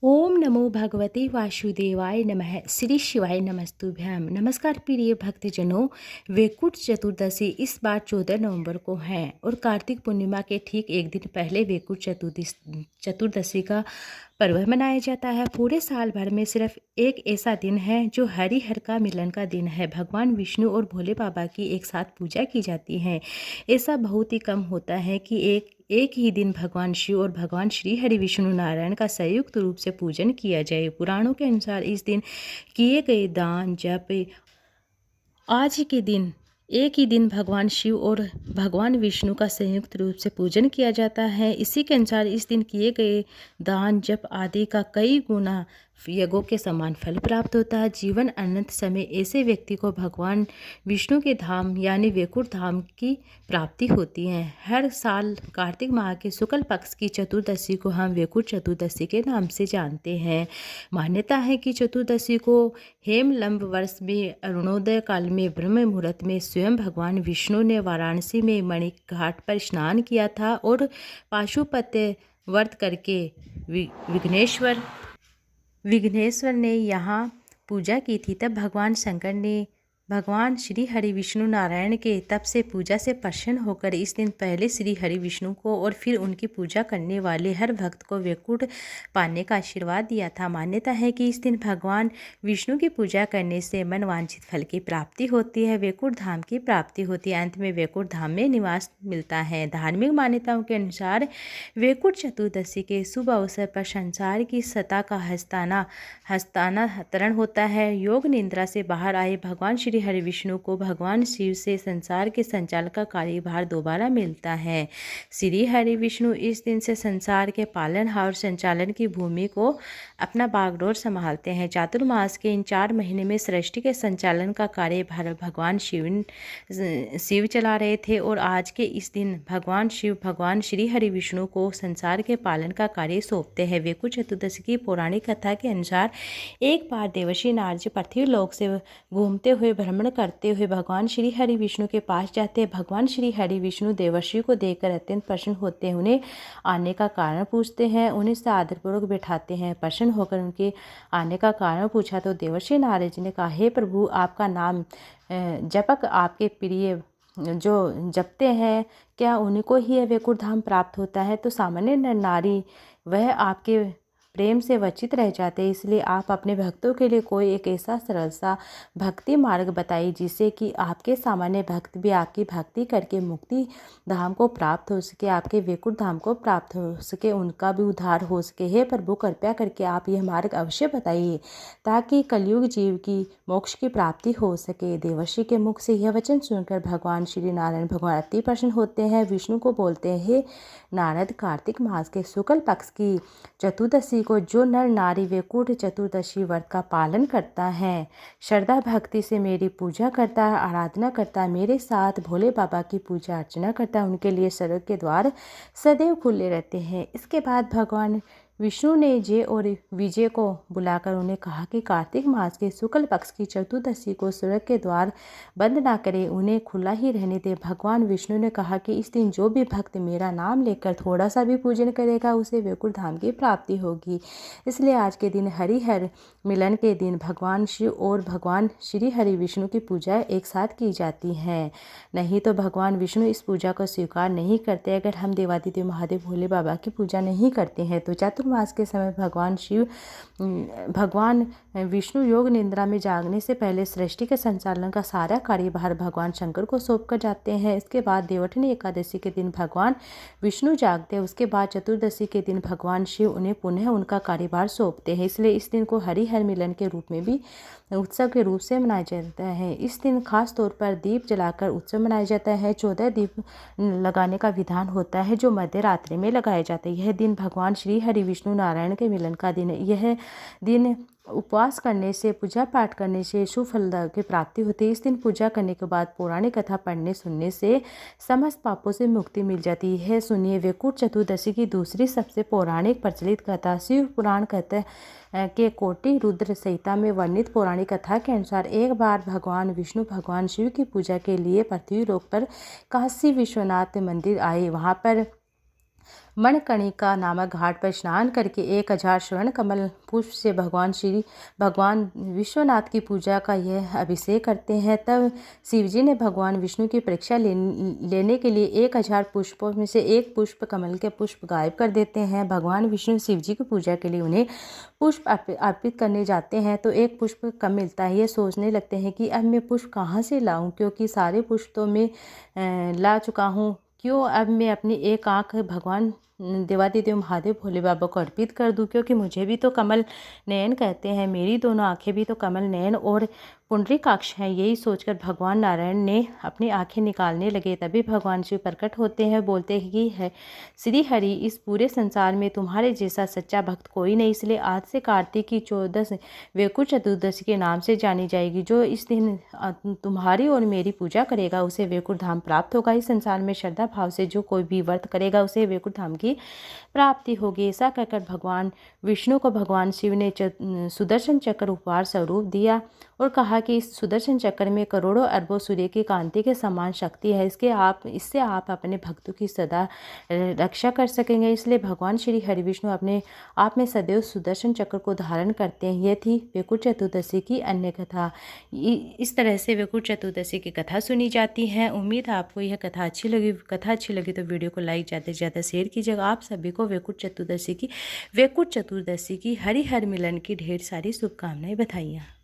ओम नमो भगवते वासुदेवाय नमः। श्री शिवाय नमस्तुभ्याम। नमस्कार प्रिय भक्तजनों, वैकुंठ चतुर्दशी इस बार 14 नवंबर को है और कार्तिक पूर्णिमा के ठीक एक दिन पहले वैकुंठ चतुर्दशी का पर्व मनाया जाता है। पूरे साल भर में सिर्फ एक ऐसा दिन है जो हरिहर का मिलन का दिन है। भगवान विष्णु और भोले बाबा की एक साथ पूजा की जाती है। ऐसा बहुत ही कम होता है कि एक ही दिन भगवान शिव और भगवान श्री हरि विष्णु नारायण का संयुक्त रूप से पूजन किया जाए। पुराणों के अनुसार इस दिन किए गए दान जप आज के दिन एक ही दिन भगवान शिव और भगवान विष्णु का संयुक्त रूप से पूजन किया जाता है। इसी के अनुसार इस दिन किए गए दान जप आदि का कई गुना यज्ञों के समान फल प्राप्त होता है। जीवन अनंत समय ऐसे व्यक्ति को भगवान विष्णु के धाम यानी वैकुंठ धाम की प्राप्ति होती है। हर साल कार्तिक माह के शुक्ल पक्ष की चतुर्दशी को हम वैकुंठ चतुर्दशी के नाम से जानते हैं। मान्यता है कि चतुर्दशी को हेमलंब वर्ष में अरुणोदय काल में ब्रह्म मुहूर्त में स्वयं भगवान विष्णु ने वाराणसी में मणिक घाट पर स्नान किया था और पाशुपत्य व्रत करके विघ्नेश्वर ने यहाँ पूजा की थी। तब भगवान शंकर ने भगवान श्री हरि विष्णु नारायण के तप से पूजा से प्रसन्न होकर इस दिन पहले श्री हरि विष्णु को और फिर उनकी पूजा करने वाले हर भक्त को वैकुंठ पाने का आशीर्वाद दिया था। मान्यता है कि इस दिन भगवान विष्णु की पूजा करने से मनवांछित फल की प्राप्ति होती है, वैकुंठ धाम की प्राप्ति होती है, अंत में वैकुंठ धाम में निवास मिलता है। धार्मिक मान्यताओं के अनुसार वैकुंठ चतुर्दशी के शुभ अवसर पर संसार की सत्ता का हस्तांतरण होता है। योग निद्रा से बाहर आए भगवान श्री हरि विष्णु को भगवान शिव से संसार के संचालन का कार्यभार दोबारा मिलता है। श्री हरि विष्णु इस दिन से संसार के पालन और संचालन की भूमि को अपना बागडोर संभालते हैं। चातुर्मास के इन 4 महीने में सृष्टि के संचालन का कार्यभार भगवान शिव चला रहे थे और आज के इस दिन भगवान शिव भगवान श्री हरि विष्णु को संसार के पालन का कार्य सौंपते हैं। वैकुंठ चतुर्दशी की पौराणिक कथा के अनुसार एक बार देवर्षि नारद जी पृथ्वी लोक से घूमते हुए भ्रमण करते हुए भगवान श्री हरि विष्णु के पास जाते हैं। भगवान श्री हरि विष्णु देवर्षि को देखकर अत्यंत प्रसन्न होते हैं, उन्हें आने का कारण पूछते हैं, उन्हें आदरपूर्वक बैठाते हैं। प्रसन्न होकर उनके आने का कारण पूछा तो देवर्षि नारद जी ने कहा, हे प्रभु, आपका नाम जपक आपके प्रिय जो जपते हैं क्या उन्हीं को ही वैकुंठ धाम प्राप्त होता है? तो सामान्य नर नारी वह आपके प्रेम से वंचित रह जाते हैं, इसलिए आप अपने भक्तों के लिए कोई एक ऐसा सरल सा भक्ति मार्ग बताइए जिससे कि आपके सामान्य भक्त भी आपकी भक्ति करके मुक्ति धाम को प्राप्त हो सके, आपके वैकुंठ धाम को प्राप्त हो सके, उनका भी उद्धार हो सके। हे प्रभु, कृपया करके आप यह मार्ग अवश्य बताइए ताकि कलयुग जीव की मोक्ष की प्राप्ति हो सके। देवर्षि के मुख से यह वचन सुनकर भगवान श्री नारायण भगवान अति प्रसन्न होते हैं। विष्णु को बोलते हैं, हे नारद, कार्तिक मास के शुक्ल पक्ष की चतुर्दशी को जो नर नारी वैकुंठ चतुर्दशी व्रत का पालन करता है, श्रद्धा भक्ति से मेरी पूजा करता है, आराधना करता है, मेरे साथ भोले बाबा की पूजा अर्चना करता है, उनके लिए स्वर्ग के द्वार सदैव खुले रहते हैं। इसके बाद भगवान विष्णु ने जय और विजय को बुलाकर उन्हें कहा कि कार्तिक मास के शुक्ल पक्ष की चतुर्दशी को स्वर्ग के द्वार बंद ना करें, उन्हें खुला ही रहने दें। भगवान विष्णु ने कहा कि इस दिन जो भी भक्त मेरा नाम लेकर थोड़ा सा भी पूजन करेगा उसे वैकुंठ धाम की प्राप्ति होगी। इसलिए आज के दिन हरिहर मिलन के दिन भगवान शिव और भगवान श्री हरि विष्णु की पूजा एक साथ की जाती है। नहीं तो भगवान विष्णु इस पूजा को स्वीकार नहीं करते। अगर हम देवादिदेव महादेव भोले बाबा की पूजा नहीं करते हैं तो चातुर्मास के समय भगवान विष्णु योग निद्रा में जागने से पहले सृष्टि के संचालन का सारा कार्यभार भगवान शंकर को सौंप कर जाते हैं। इसके बाद देवठनी एकादशी के दिन भगवान विष्णु जागते हैं। उसके बाद चतुर्दशी के दिन भगवान शिव उन्हें पुनः उनका कार्यभार सौंपते हैं। इसलिए इस दिन को हरिहर मिलन के रूप में भी उत्सव के रूप से मनाया जाता है। इस दिन खास तौर पर दीप जलाकर उत्सव मनाया जाता है। 14 दीप लगाने का विधान होता है जो मध्य रात्रि में लगाया जाता है। यह दिन भगवान श्री हरि विष्णु नारायण के मिलन का दिन है। यह दिन उपवास करने से, पूजा पाठ करने से शुभ फल की प्राप्ति होती है। इस दिन पूजा करने के बाद पौराणिक कथा पढ़ने सुनने से समस्त पापों से मुक्ति मिल जाती है। सुनिए वैकुंठ चतुर्दशी की दूसरी सबसे पौराणिक प्रचलित कथा। शिव पुराण कहते के कोटि रुद्र संहिता में वर्णित पौराणिक कथा के अनुसार एक बार भगवान विष्णु भगवान शिव की पूजा के लिए पृथ्वी लोक पर काशी विश्वनाथ मंदिर आए। वहाँ पर मणिकर्णिका नामक घाट पर स्नान करके 1000 स्वर्ण कमल पुष्प से भगवान विश्वनाथ की पूजा का यह अभिषेक करते हैं। तब शिवजी ने भगवान विष्णु की परीक्षा लेने के लिए 1000 पुष्पों में से एक पुष्प कमल के पुष्प गायब कर देते हैं। भगवान विष्णु शिवजी की पूजा के लिए उन्हें पुष्प अर्पित करने जाते हैं तो एक पुष्प कम मिलता है। ये सोचने लगते हैं कि अब मैं पुष्प कहाँ से लाऊं, क्योंकि सारे पुष्प तो मैं ला चुका हूँ। क्यों अब मैं अपनी एक आँख भगवान देवादिदेव महादेव भोले बाबा को अर्पित कर दूं, क्योंकि मुझे भी तो कमल नयन कहते हैं, मेरी दोनों आंखें भी तो कमल नयन और पुंडरीकाक्ष हैं। यही सोचकर भगवान नारायण ने अपनी आंखें निकालने लगे। तभी भगवान शिव प्रकट होते हैं, बोलते हैं कि है श्री हरि, इस पूरे संसार में तुम्हारे जैसा सच्चा भक्त कोई नहीं, इसलिए आज से कार्तिक की 14 वैकुंठ चतुर्दशी के नाम से जानी जाएगी। जो इस दिन तुम्हारी और मेरी पूजा करेगा उसे वैकुंठ धाम प्राप्त होगा। इस संसार में श्रद्धा भाव से जो कोई भी व्रत करेगा उसे वैकुंठ धाम की प्राप्ति होगी। ऐसा कहकर भगवान विष्णु को भगवान शिव ने सुदर्शन चक्र उपहार स्वरूप दिया और कहा कि इस सुदर्शन चक्र में करोड़ों अरबों सूर्य की कांति के समान शक्ति है। इससे आप अपने भक्तों की सदा रक्षा कर सकेंगे। इसलिए भगवान श्री हरि विष्णु अपने आप में सदैव सुदर्शन चक्र को धारण करते हैं। यह थी वैकुंठ चतुर्दशी की अन्य कथा। इस तरह से वैकुंठ चतुर्दशी की कथा सुनी जाती है। उम्मीद है आपको यह कथा अच्छी लगी। कथा अच्छी लगी तो वीडियो को लाइक ज़्यादा से ज़्यादा शेयर कीजिएगा। आप सभी को वैकुंठ चतुर्दशी की हरि हर मिलन की ढेर सारी शुभकामनाएं। बधाइयाँ।